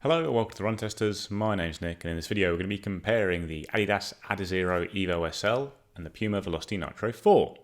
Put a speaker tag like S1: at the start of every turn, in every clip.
S1: Hello and welcome to Run Testers. My name's Nick, and in this video we're going to be comparing the Adidas Adizero Evo SL and the Puma Velocity Nitro 4.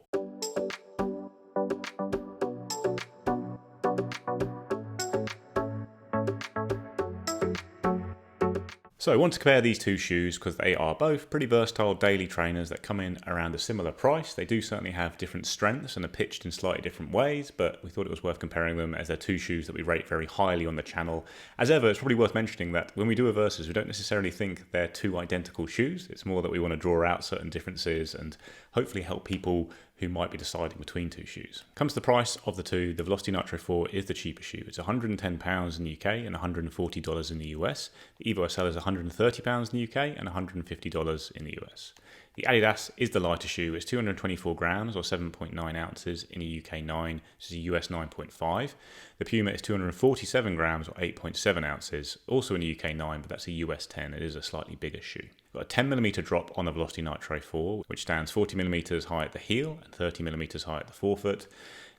S1: So I want to compare these two shoes because they are both pretty versatile daily trainers that come in around a similar price. They do certainly have different strengths and are pitched in slightly different ways, but we thought it was worth comparing them as they're two shoes that we rate very highly on the channel. As ever, it's probably worth mentioning that when we do a versus, we don't necessarily think they're two identical shoes. It's more that we want to draw out certain differences and hopefully help people who might be deciding between two shoes. Comes to the price of the two, the Velocity Nitro 4 is the cheaper shoe. It's £110 in the UK and $140 in the US. The Evo SL is £130 in the UK and $150 in the US. The Adidas is the lighter shoe. It's 224 grams or 7.9 ounces in a UK 9, which is a US 9.5. The Puma is 247 grams or 8.7 ounces, also in a UK 9, but that's a US 10. It is a slightly bigger shoe. We've got a 10mm drop on the Velocity Nitro 4, which stands 40mm high at the heel and 30mm high at the forefoot.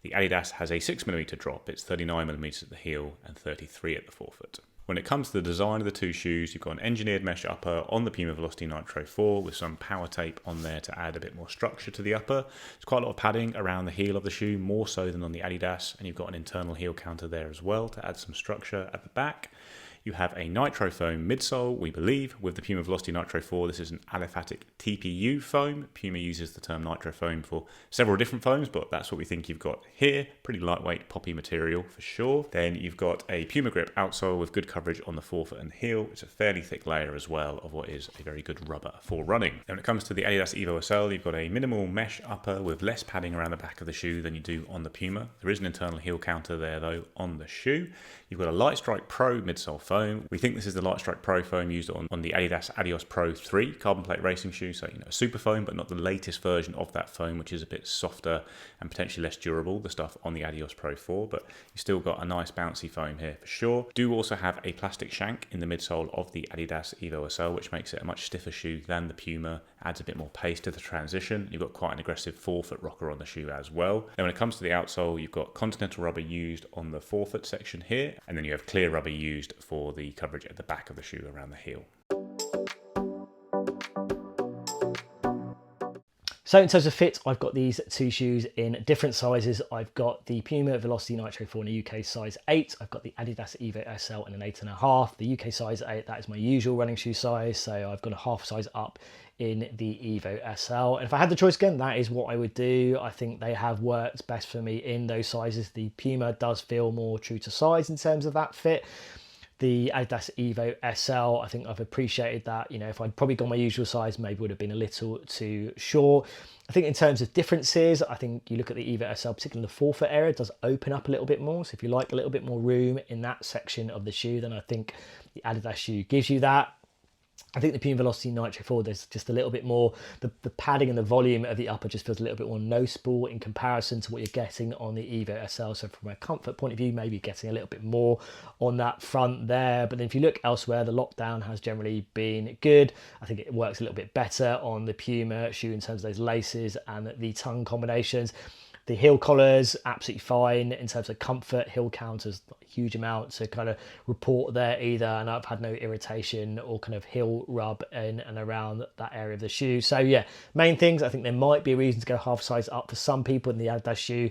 S1: The Adidas has a 6mm drop. It's 39mm at the heel and 33 at the forefoot. When it comes to the design of the two shoes, you've got an engineered mesh upper on the Puma Velocity Nitro 4 with some power tape on there to add a bit more structure to the upper. There's quite a lot of padding around the heel of the shoe, more so than on the Adidas, and you've got an internal heel counter there as well to add some structure at the back. You have a nitro foam midsole, we believe, with the Puma Velocity Nitro 4. This is an aliphatic TPU foam. Puma uses the term nitro foam for several different foams, but that's what we think you've got here. Pretty lightweight, poppy material for sure. Then you've got a Puma grip outsole with good coverage on the forefoot and heel. It's a fairly thick layer as well of what is a very good rubber for running. Then when it comes to the Adidas Evo SL, you've got a minimal mesh upper with less padding around the back of the shoe than you do on the Puma. There is an internal heel counter there though on the shoe. You've got a Light Strike Pro midsole foam. We think this is the Light Strike Pro foam used on the Adidas Adios Pro 3 carbon plate racing shoe. So, a super foam, but not the latest version of that foam, which is a bit softer and potentially less durable, the stuff on the Adios Pro 4. But you still got a nice bouncy foam here for sure. Do also have a plastic shank in the midsole of the Adidas Evo SL, which makes it a much stiffer shoe than the Puma, adds a bit more pace to the transition. You've got quite an aggressive forefoot rocker on the shoe as well. Then when it comes to the outsole, you've got Continental rubber used on the forefoot section here, and then you have clear rubber used for the coverage at the back of the shoe around the heel.
S2: So in terms of fit, I've got these two shoes in different sizes. I've got the Puma Velocity Nitro 4 in a UK size 8. I've got the Adidas Evo SL in an 8.5. The UK size 8, that is my usual running shoe size. So I've got a half size up in the Evo SL. And if I had the choice again, that is what I would do. I think they have worked best for me in those sizes. The Puma does feel more true to size in terms of that fit. The Adidas Evo SL, I think I've appreciated that. If I'd probably gone my usual size, maybe would have been a little too short. I think in terms of differences, I think you look at the Evo SL, particularly in the forefoot area, it does open up a little bit more. So if you like a little bit more room in that section of the shoe, then I think the Adidas shoe gives you that. I think the Puma Velocity Nitro 4, there's just a little bit more, the padding and the volume of the upper just feels a little bit more noticeable in comparison to what you're getting on the Evo SL. So from a comfort point of view, maybe getting a little bit more on that front there. But then if you look elsewhere, the lockdown has generally been good. I think it works a little bit better on the Puma shoe in terms of those laces and the tongue combinations. The heel collars, absolutely fine in terms of comfort. Heel counters, not a huge amount to kind of report there either. And I've had no irritation or kind of heel rub in and around that area of the shoe. So yeah, main things, I think there might be a reason to go half size up for some people in the Adidas shoe.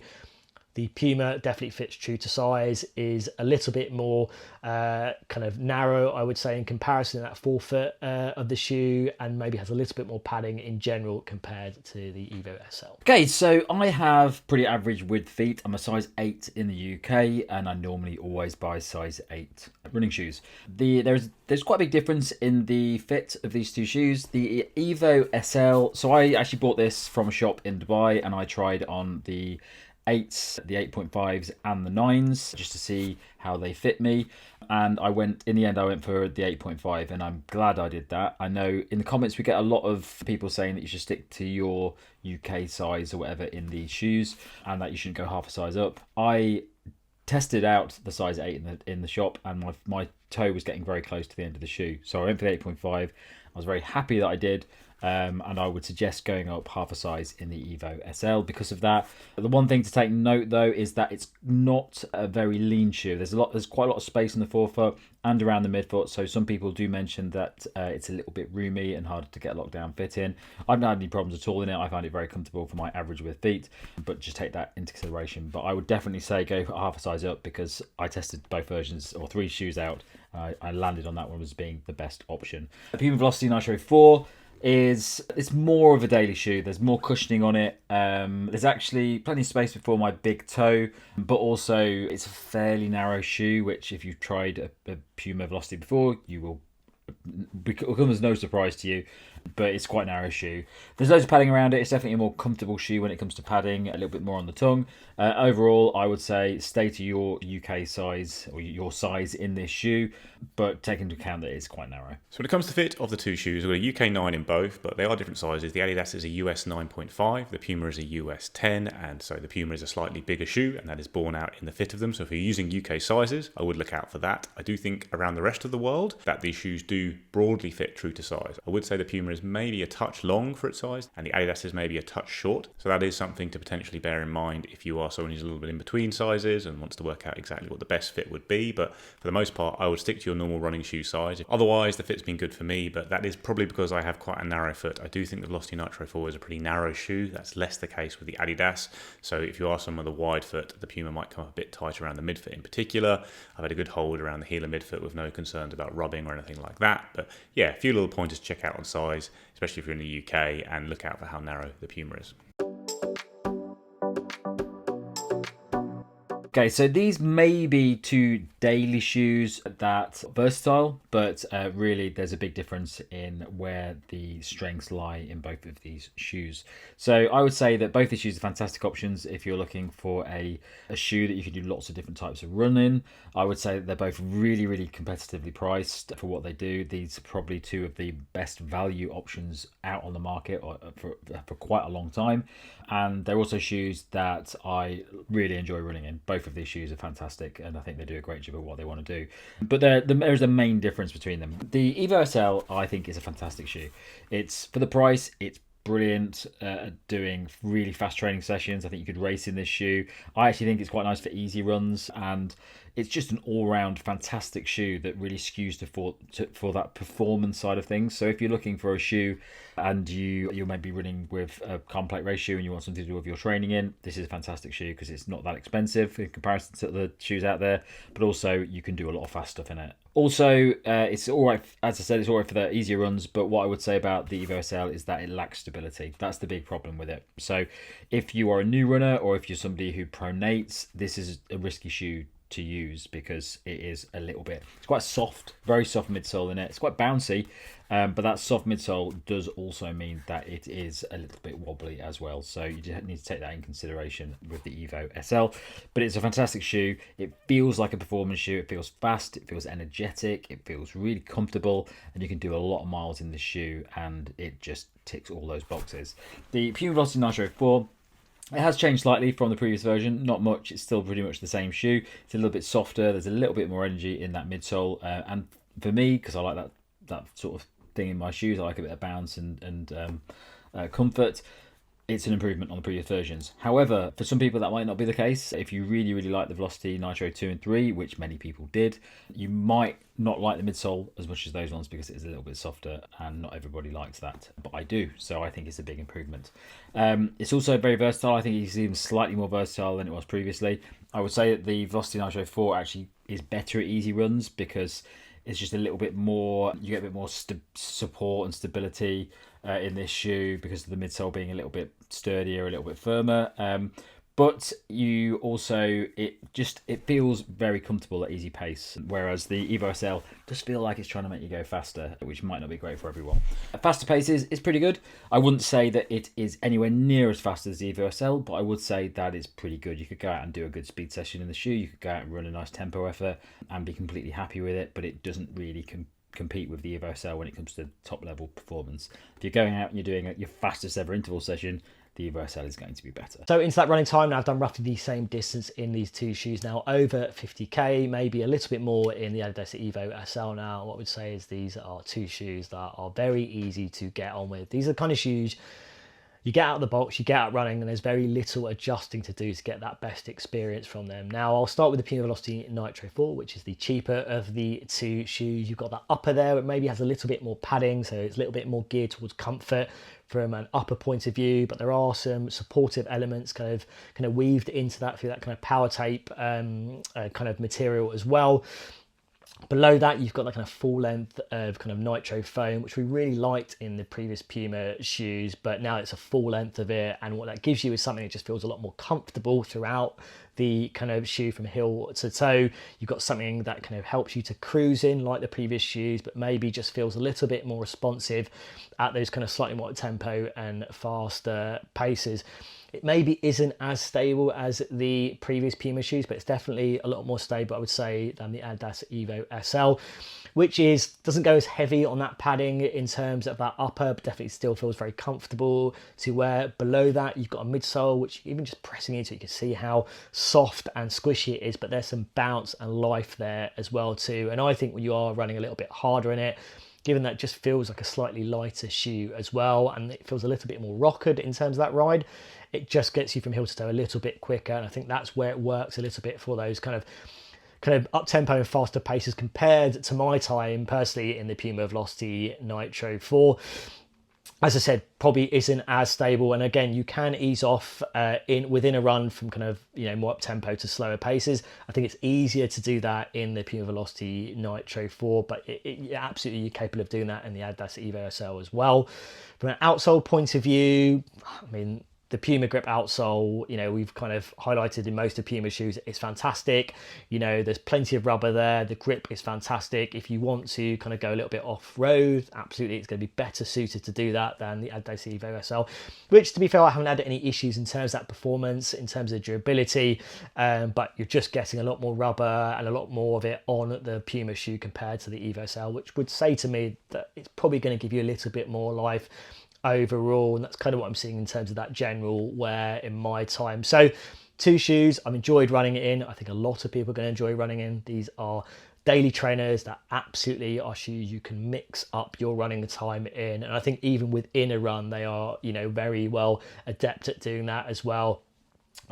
S2: The Puma definitely fits true to size, is a little bit more kind of narrow, I would say, in comparison to that forefoot of the shoe, and maybe has a little bit more padding in general compared to the Evo SL.
S3: Okay, so I have pretty average width feet. I'm a size 8 in the UK, and I normally always buy size 8 running shoes. There's quite a big difference in the fit of these two shoes. The Evo SL, so I actually bought this from a shop in Dubai, and I tried on the 8s, the 8.5s and the 9s just to see how they fit me, and in the end I went for the 8.5, and I'm glad I did that. I know in the comments we get a lot of people saying that you should stick to your UK size or whatever in these shoes and that you shouldn't go half a size up. I tested out the size 8 in the shop, and my toe was getting very close to the end of the shoe, so I went for the 8.5. I was very happy that I did, and I would suggest going up half a size in the Evo SL because of that. The one thing to take note though is that it's not a very lean shoe. There's quite a lot of space in the forefoot and around the midfoot, so some people do mention that it's a little bit roomy and harder to get a lockdown fit in. I've not had any problems at all in it. I find it very comfortable for my average width feet, but just take that into consideration. But I would definitely say go half a size up because I tested both versions or 3 shoes out. I landed on that one as being the best option. The Puma Velocity Nitro 4 it's more of a daily shoe. There's more cushioning on it. There's actually plenty of space before my big toe, but also it's a fairly narrow shoe, which if you've tried a Puma Velocity before, you will come as no surprise to you, but it's quite a narrow shoe. There's loads of padding around it. It's definitely a more comfortable shoe when it comes to padding, a little bit more on the tongue. Overall, I would say stay to your UK size or your size in this shoe, but take into account that it's quite narrow.
S1: So when it comes to fit of the two shoes, we've got a UK 9 in both, but they are different sizes. The Adidas is a US 9.5, the Puma is a US 10, and so the Puma is a slightly bigger shoe, and that is borne out in the fit of them. So if you're using UK sizes, I would look out for that. I do think around the rest of the world that these shoes do broadly fit true to size. I would say the Puma is maybe a touch long for its size, and the Adidas is maybe a touch short. So that is something to potentially bear in mind if you are someone who's a little bit in between sizes and wants to work out exactly what the best fit would be. But for the most part, I would stick to your normal running shoe size. Otherwise, the fit's been good for me, but that is probably because I have quite a narrow foot. I do think the Velocity Nitro 4 is a pretty narrow shoe. That's less the case with the Adidas. So if you are someone with a wide foot, the Puma might come a bit tight around the midfoot in particular. I've had a good hold around the heel and midfoot with no concerns about rubbing or anything like that. But yeah, a few little pointers to check out on size, especially if you're in the UK, and look out for how narrow the Puma is.
S3: Okay, so these may be 2 daily shoes that are versatile, but really there's a big difference in where the strengths lie in both of these shoes. So I would say that both these shoes are fantastic options if you're looking for a shoe that you can do lots of different types of run in. I would say that they're both really, really competitively priced for what they do. These are probably 2 of the best value options out on the market for quite a long time. And they're also shoes that I really enjoy running in. Both of these shoes are fantastic, and I think they do a great job of what they want to do. But there's a main difference between them. The Evo SL, I think, is a fantastic shoe. It's for the price, it's brilliant at doing really fast training sessions. I think you could race in this shoe. I actually think it's quite nice for easy runs, and it's just an all-round fantastic shoe that really skews for that performance side of things. So if you're looking for a shoe and you're maybe running with a complex race shoe and you want something to do with your training in, this is a fantastic shoe because it's not that expensive in comparison to the shoes out there, but also you can do a lot of fast stuff in it. Also, it's all right, as I said, it's all right for the easier runs, but what I would say about the Evo SL is that it lacks stability. That's the big problem with it. So if you are a new runner or if you're somebody who pronates, this is a risky shoe to use because it is it's quite soft, very soft midsole in it. It's quite bouncy, but that soft midsole does also mean that it is a little bit wobbly as well. So you just need to take that in consideration with the Evo SL. But it's a fantastic shoe. It feels like a performance shoe. It feels fast. It feels energetic. It feels really comfortable, and you can do a lot of miles in this shoe, and it just ticks all those boxes. The Puma Velocity Nitro 4. It has changed slightly from the previous version, not much. It's still pretty much the same shoe. It's a little bit softer. There's a little bit more energy in that midsole. And for me, because I like that sort of thing in my shoes, I like a bit of bounce and comfort. It's an improvement on the previous versions. However, for some people that might not be the case. If you really, really like the Velocity Nitro 2 and 3, which many people did, you might not like the midsole as much as those ones because it is a little bit softer, and not everybody likes that, but I do, so I think it's a big improvement. It's also very versatile. I think it's even slightly more versatile than it was previously. I would say that the Velocity Nitro 4 actually is better at easy runs because it's just a little bit more, you get a bit more support and stability in this shoe because of the midsole being a little bit sturdier, a little bit firmer. But you also, it feels very comfortable at easy pace, whereas the Evo SL does feel like it's trying to make you go faster, which might not be great for everyone. Faster paces is pretty good. I wouldn't say that it is anywhere near as fast as the Evo SL, but I would say that it's pretty good. You could go out and do a good speed session in the shoe. You could go out and run a nice tempo effort and be completely happy with it, but it doesn't really compete with the Evo SL when it comes to top level performance. If you're going out and you're doing your fastest ever interval session, the Evo SL is going to be better.
S2: So into that running time, now I've done roughly the same distance in these two shoes now, over 50k, maybe a little bit more in the Adidas Evo SL now. What I would say is these are two shoes that are very easy to get on with. These are the kind of shoes you get out of the box, you get out running, and there's very little adjusting to do to get that best experience from them. Now, I'll start with the Puma Velocity Nitro 4, which is the cheaper of the two shoes. You've got that upper there, it maybe has a little bit more padding, so it's a little bit more geared towards comfort from an upper point of view, but there are some supportive elements kind of weaved into that through that kind of power tape kind of material as well. Below that, you've got that kind of full length of kind of nitro foam, which we really liked in the previous Puma shoes, but now it's a full length of it. And what that gives you is something that just feels a lot more comfortable throughout the kind of shoe from heel to toe. You've got something that kind of helps you to cruise in like the previous shoes, but maybe just feels a little bit more responsive at those kind of slightly more tempo and faster paces. It maybe isn't as stable as the previous Puma shoes, but it's definitely a lot more stable, I would say, than the Adidas Evo SL, which doesn't go as heavy on that padding in terms of that upper, but definitely still feels very comfortable to wear. Below that, you've got a midsole, which even just pressing into it, you can see how soft and squishy it is, but there's some bounce and life there as well too. And I think when you are running a little bit harder in it, given that it just feels like a slightly lighter shoe as well, and it feels a little bit more rockered in terms of that ride, it just gets you from heel to toe a little bit quicker. And I think that's where it works a little bit for those kind of up-tempo and faster paces compared to my time personally in the Puma Velocity Nitro 4. As I said, probably isn't as stable, and again, you can ease off within a run from kind of more up tempo to slower paces. I think it's easier to do that in the Puma Velocity Nitro 4, but absolutely you're capable of doing that in the Adidas Evo SL as well. From an outsole point of view, I mean, the Puma Grip outsole, we've kind of highlighted in most of Puma shoes, it's fantastic. There's plenty of rubber there. The grip is fantastic. If you want to kind of go a little bit off-road, absolutely, it's going to be better suited to do that than the Adidas Evo SL, which, to be fair, I haven't had any issues in terms of that performance, in terms of durability, but you're just getting a lot more rubber and a lot more of it on the Puma shoe compared to the Evo SL, which would say to me that it's probably going to give you a little bit more life overall, and that's kind of what I'm seeing in terms of that general wear in my time. So two shoes I've enjoyed running it in. I think a lot of people are going to enjoy running in. These are daily trainers that absolutely are shoes you can mix up your running time in, and I think even within a run they are very well adept at doing that as well.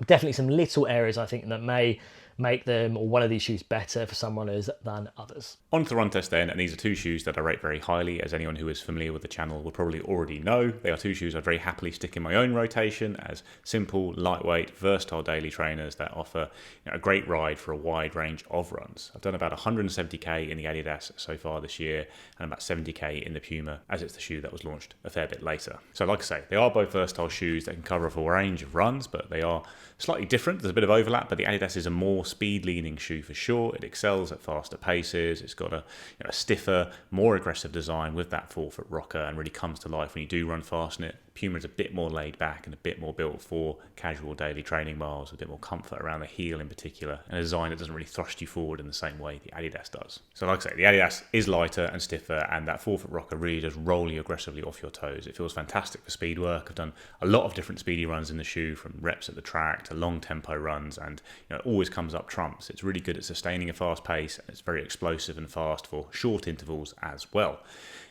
S2: Definitely some little areas I think that may make them or one of these shoes better for some runners than others.
S1: On to the run test then, and these are two shoes that I rate very highly, as anyone who is familiar with the channel will probably already know. They are two shoes I'd very happily stick in my own rotation as simple, lightweight, versatile daily trainers that offer a great ride for a wide range of runs. I've done about 170k in the Adidas so far this year, and about 70k in the Puma, as it's the shoe that was launched a fair bit later. So like I say, they are both versatile shoes that can cover a full range of runs, but they are slightly different. There's a bit of overlap, but the Adidas is a more speed-leaning shoe for sure. It excels at faster paces. It's got a stiffer, more aggressive design with that forefoot rocker, and really comes to life when you do run fast in it. Puma is a bit more laid back and a bit more built for casual daily training miles, a bit more comfort around the heel in particular, and a design that doesn't really thrust you forward in the same way the Adidas does. So like I say, the Adidas is lighter and stiffer, and that forefoot rocker really does roll you aggressively off your toes. It feels fantastic for speed work. I've done a lot of different speedy runs in the shoe, from reps at the track to long tempo runs, and it always comes up trumps. It's really good at sustaining a fast pace, and it's very explosive and fast for short intervals as well.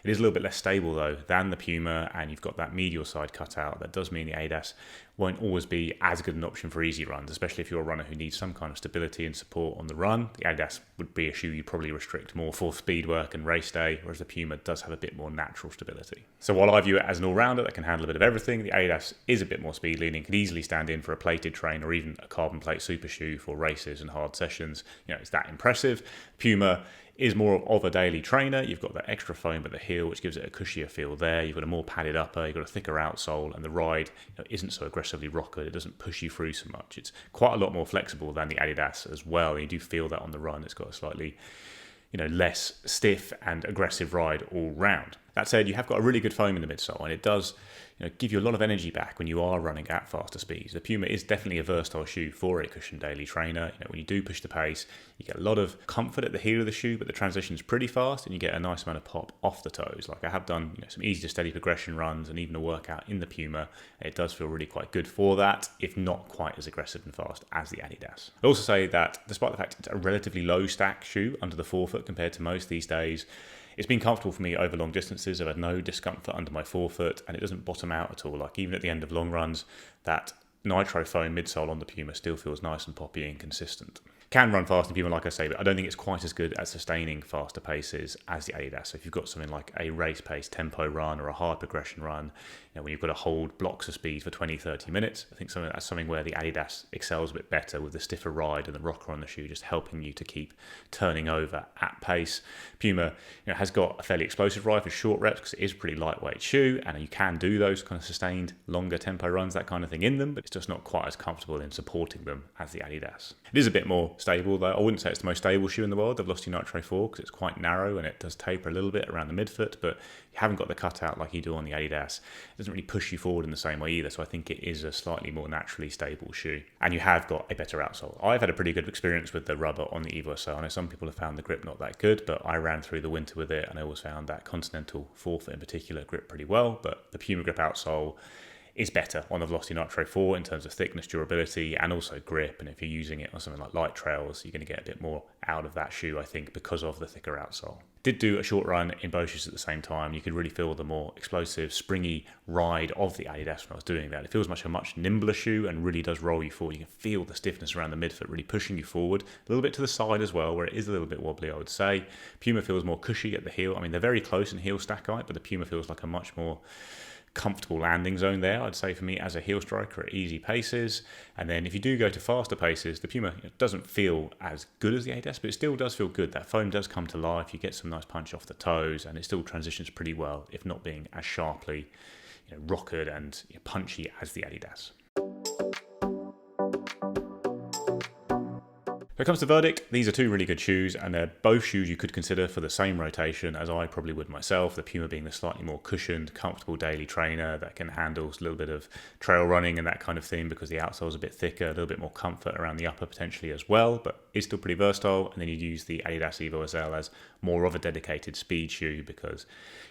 S1: It is a little bit less stable though than the Puma, and you've got that medial side cut out. That does mean the Adidas won't always be as good an option for easy runs, especially if you're a runner who needs some kind of stability and support on the run. The Adidas would be a shoe you'd probably restrict more for speed work and race day, whereas the Puma does have a bit more natural stability. So while I view it as an all-rounder that can handle a bit of everything, the Adidas is a bit more speed leaning, can easily stand in for a plated train or even a carbon plate super shoe for races and hard sessions. It's that impressive. Puma is more of a daily trainer. You've got that extra foam at the heel, which gives it a cushier feel there. You've got a more padded upper, you've got a thicker outsole, and the ride isn't so aggressively rockered. It doesn't push you through so much. It's quite a lot more flexible than the Adidas as well. You do feel that on the run. It's got a slightly less stiff and aggressive ride all round. That said, you have got a really good foam in the midsole, and it does give you a lot of energy back when you are running at faster speeds. The Puma is definitely a versatile shoe for a cushioned daily trainer. When you do push the pace, you get a lot of comfort at the heel of the shoe, but the transition is pretty fast, and you get a nice amount of pop off the toes. Like I have done some easy to steady progression runs and even a workout in the Puma. It does feel really quite good for that, if not quite as aggressive and fast as the Adidas. I'd also say that despite the fact it's a relatively low stack shoe under the forefoot compared to most these days, it's been comfortable for me over long distances. I've had no discomfort under my forefoot, and it doesn't bottom out at all. Like even at the end of long runs, that Nitro foam midsole on the Puma still feels nice and poppy and consistent. Can run fast in Puma, like I say, but I don't think it's quite as good at sustaining faster paces as the Adidas. So if you've got something like a race pace tempo run or a hard progression run, when you've got to hold blocks of speed for 20, 30 minutes, I think that's something where the Adidas excels a bit better with the stiffer ride and the rocker on the shoe, just helping you to keep turning over at pace. Puma has got a fairly explosive ride for short reps because it is a pretty lightweight shoe, and you can do those kind of sustained longer tempo runs, that kind of thing in them, but it's just not quite as comfortable in supporting them as the Adidas. It is a bit more stable though. I wouldn't say it's the most stable shoe in the world, the Velocity Nitro 4, because it's quite narrow and it does taper a little bit around the midfoot, but you haven't got the cutout like you do on the Adidas. It doesn't really push you forward in the same way either, so I think it is a slightly more naturally stable shoe. And you have got a better outsole. I've had a pretty good experience with the rubber on the Evo SL. I know some people have found the grip not that good, but I ran through the winter with it and I always found that Continental forefoot in particular grip pretty well, but the Puma grip outsole is better on the Velocity Nitro 4 in terms of thickness, durability, and also grip. And if you're using it on something like light trails, you're going to get a bit more out of that shoe, I think, because of the thicker outsole. Did do a short run in both shoes at the same time. You could really feel the more explosive, springy ride of the Adidas when I was doing that. It feels a much nimbler shoe and really does roll you forward. You can feel the stiffness around the midfoot really pushing you forward, a little bit to the side as well, where it is a little bit wobbly, I would say. Puma feels more cushy at the heel. I mean, they're very close in heel stack height, but the Puma feels like a much more comfortable landing zone there, I'd say, for me as a heel striker at easy paces. And then if you do go to faster paces, the Puma doesn't feel as good as the Adidas, but it still does feel good. That foam does come to life. You get some nice punch off the toes, and it still transitions pretty well, if not being as sharply rockered and punchy as the Adidas. When it comes to verdict, these are two really good shoes, and they're both shoes you could consider for the same rotation as I probably would myself. The Puma being the slightly more cushioned, comfortable daily trainer that can handle a little bit of trail running and that kind of thing because the outsole is a bit thicker, a little bit more comfort around the upper potentially as well, but is still pretty versatile. And then you'd use the Adidas Evo SL as more of a dedicated speed shoe because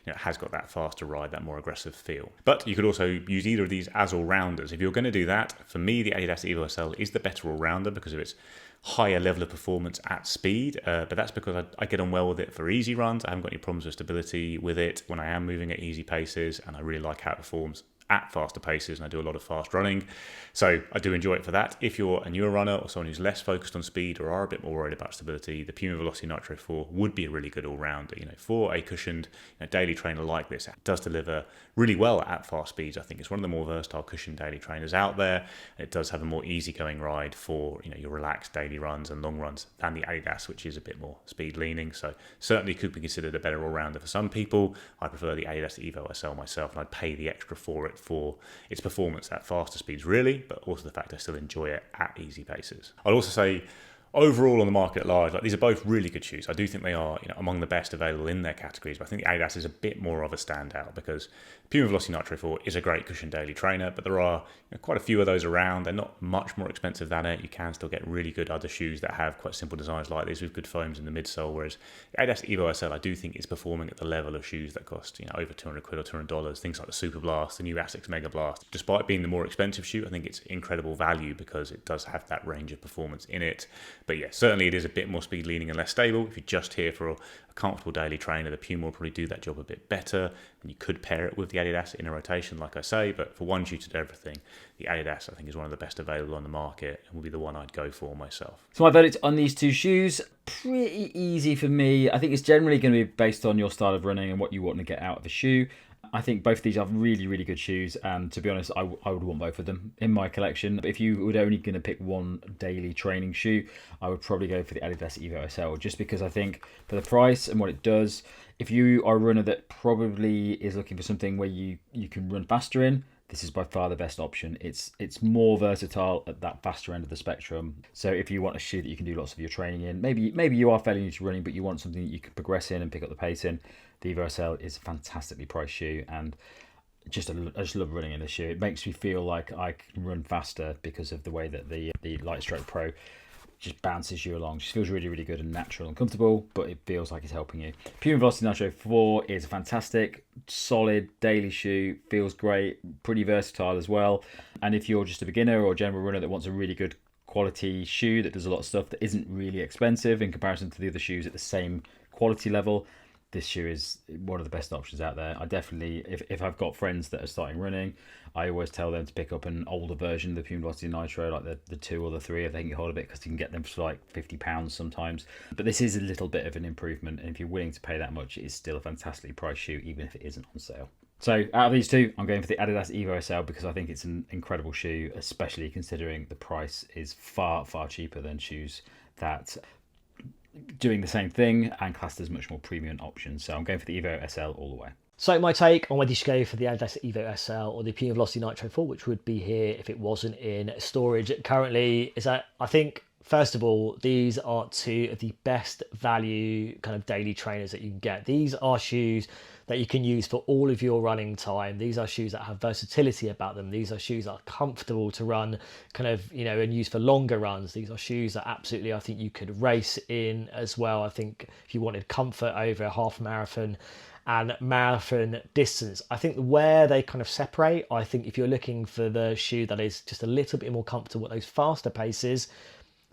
S1: it has got that faster ride, that more aggressive feel. But you could also use either of these as all-rounders. If you're going to do that, for me, the Adidas Evo SL is the better all-rounder because of its higher level of performance at speed, but that's because I get on well with it for easy runs. I haven't got any problems with stability with it when I am moving at easy paces, and I really like how it performs at faster paces, and I do a lot of fast running, so I do enjoy it for that. If you're a newer runner or someone who's less focused on speed or are a bit more worried about stability, the Puma Velocity Nitro 4 would be a really good all-rounder. For a cushioned daily trainer like this, it does deliver really well at fast speeds. I think it's one of the more versatile cushioned daily trainers out there. It does have a more easygoing ride for your relaxed daily runs and long runs than the Adidas, which is a bit more speed leaning, so certainly could be considered a better all-rounder for some people. I prefer the Adidas Evo SL myself, and I'd pay the extra for it for its performance at faster speeds really, but also the fact I still enjoy it at easy paces. I'd also say overall on the market at large, these are both really good shoes. I do think they are among the best available in their categories, but I think the Adidas is a bit more of a standout because Puma Velocity Nitro 4 is a great cushion daily trainer, but there are quite a few of those around. They're not much more expensive than it. You can still get really good other shoes that have quite simple designs like this with good foams in the midsole, whereas the Adidas Evo SL I do think is performing at the level of shoes that cost over £200 or $200, things like the Super Blast, the new Asics Mega Blast. Despite being the more expensive shoe, I think it's incredible value because it does have that range of performance in it. But yeah, certainly it is a bit more speed leaning and less stable. If you're just here for a comfortable daily trainer, the Puma will probably do that job a bit better, and you could pair it with the Adidas in a rotation, like I say, but for one shoe to do everything, the Adidas I think is one of the best available on the market and will be the one I'd go for myself.
S3: So my verdict on these two shoes, pretty easy for me. I think it's generally going to be based on your style of running and what you want to get out of the shoe. I think both of these are really, really good shoes, and to be honest, I would want both of them in my collection. But if you were only going to pick one daily training shoe, I would probably go for the Adidas Evo SL, just because I think for the price and what it does, if you are a runner that probably is looking for something where you can run faster in, this is by far the best option. It's more versatile at that faster end of the spectrum. So if you want a shoe that you can do lots of your training in, maybe you are fairly new to running, but you want something that you can progress in and pick up the pace in, the Evo SL is a fantastically priced shoe, and I just love running in this shoe. It makes me feel like I can run faster because of the way that the Lightstroke Pro just bounces you along. Just feels really, really good and natural and comfortable, but it feels like it's helping you. Puma Velocity Nitro 4 is a fantastic, solid daily shoe. Feels great, pretty versatile as well. And if you're just a beginner or a general runner that wants a really good quality shoe that does a lot of stuff that isn't really expensive in comparison to the other shoes at the same quality level, this shoe is one of the best options out there. I definitely, if I've got friends that are starting running, I always tell them to pick up an older version of the Puma Velocity Nitro, like the 2 or the 3 if they can get hold of it, because you can get them for like £50 sometimes. But this is a little bit of an improvement, and if you're willing to pay that much, it is still a fantastically priced shoe, even if it isn't on sale. So out of these two, I'm going for the Adidas Evo SL because I think it's an incredible shoe, especially considering the price is far, far cheaper than shoes that doing the same thing and classed as much more premium options. So I'm going for the Evo SL all the way.
S2: So my take on whether you should go for the Adidas Evo SL or the Puma Velocity Nitro 4, which would be here if it wasn't in storage currently, is that I think, first of all, these are two of the best value kind of daily trainers that you can get. These are shoes that you can use for all of your running time. These are shoes that have versatility about them. These are shoes that are comfortable to run kind of, you know, and use for longer runs. These are shoes that absolutely I think you could race in as well. I think if you wanted comfort over a half marathon and marathon distance, I think where they kind of separate, I think if you're looking for the shoe that is just a little bit more comfortable at those faster paces,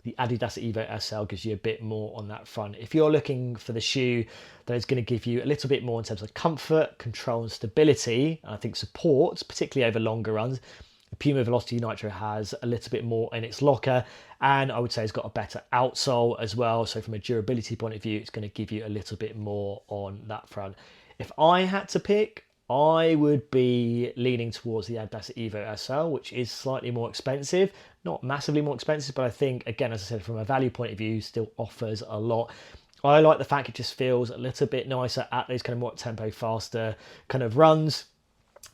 S2: the Adidas Evo SL gives you a bit more on that front. If you're looking for the shoe that is going to give you a little bit more in terms of comfort, control and stability, and I think support, particularly over longer runs, the Puma Velocity Nitro has a little bit more in its locker, and I would say it's got a better outsole as well. So from a durability point of view, it's going to give you a little bit more on that front. If I had to pick, I would be leaning towards the Adidas Evo SL, which is slightly more expensive, not massively more expensive, but I think, again, as I said, from a value point of view, still offers a lot. I like the fact it just feels a little bit nicer at those kind of more tempo, faster kind of runs.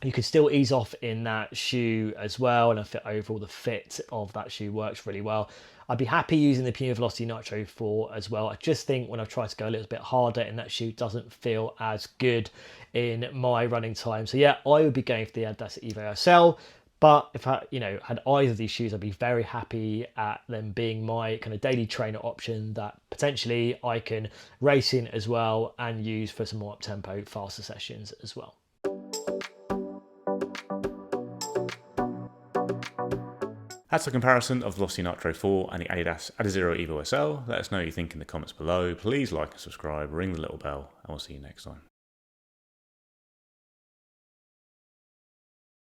S2: You could still ease off in that shoe as well, and I feel overall the fit of that shoe works really well. I'd be happy using the Puma Velocity Nitro 4 as well. I just think when I've tried to go a little bit harder in that shoe, it doesn't feel as good in my running time. So yeah, I would be going for the Adidas Evo SL. But if I, had either of these shoes, I'd be very happy at them being my kind of daily trainer option that potentially I can race in as well and use for some more up-tempo, faster sessions as well.
S1: That's a comparison of the Velocity Nitro 4 and the Adidas Adizero Evo SL. Let us know what you think in the comments below. Please like and subscribe, ring the little bell, and we'll see you next time.